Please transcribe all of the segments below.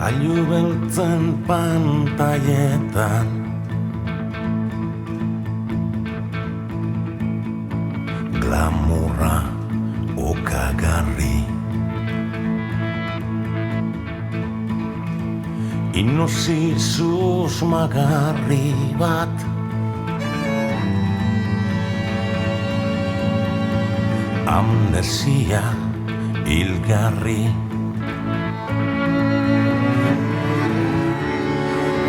Gailu beltzen pantailetan glamurra okagarri Inozi susmagarri bat Amnesia hilgarri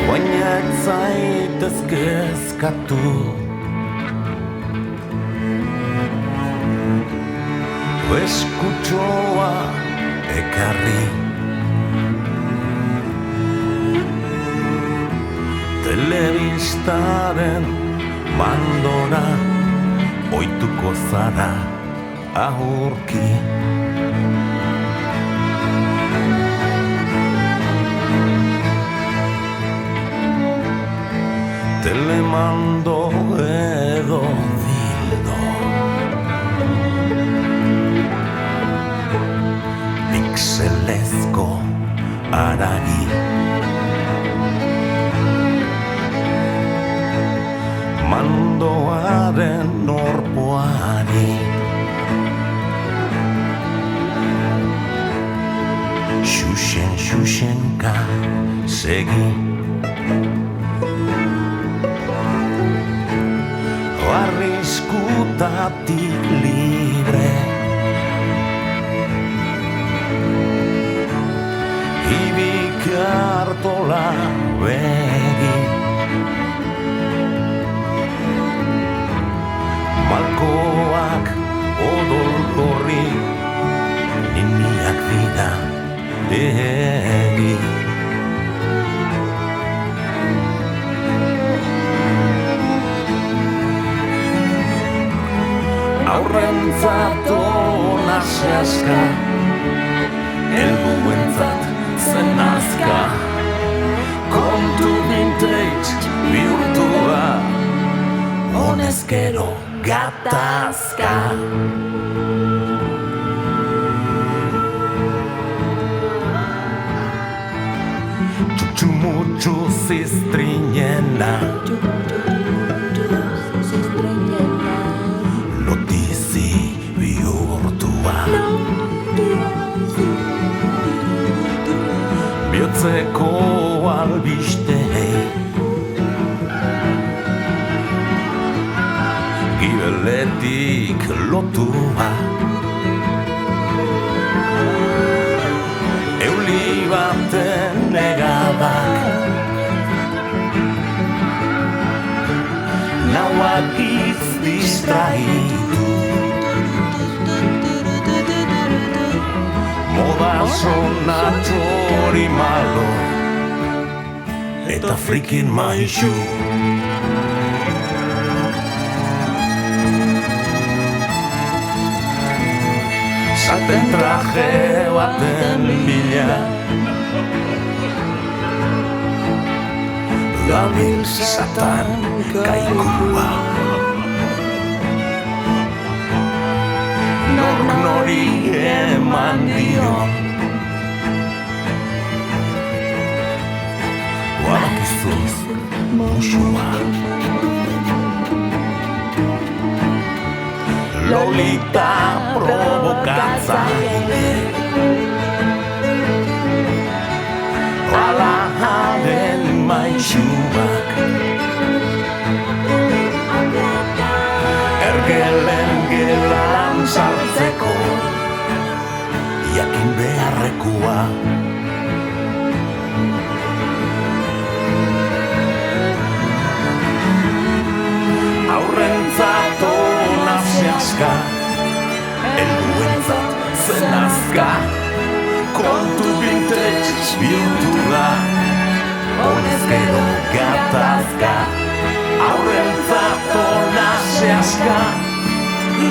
Baina ez zaitez kezkatu Eskutxoa ekarri Telebistaren mandora Oituko zara ahurki Telemando edo dildo Pixelezko aragi Mandoaren orpoari Xuxenka segi Arriskutatik libre Ibikartola begi Malkoak odol gorri Niniak dira egi Aurrentzat ona sehaska Helduentzat zen azka Kontu vintage bihurtua Honezkero gatazka Txutxumutxu ziztrinena Notizi bihurtua Bihotzeko albistei Gibeletik lotua Euli baten negadak Nauak distraitu Moda sona txori malo Eta frikin maixu Zaten traje baten bila Gabil satan kaikua Nork nori eman dion Badakizuz musua Lolita provokatzaile Ala haren maixuak Ergelen gelan sartzeko Jakin beharrekoa Aurrentzat ona sehaska Helduentzat zen azka Kontu vintage bihurtua Honezkero gatazka Aurrentzat ona sehaska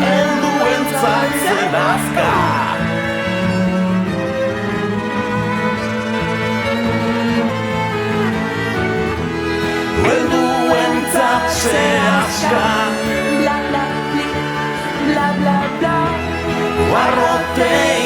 Helduentzat zen azka Helduentzat sehaska Bla bla bla bla bla Barrote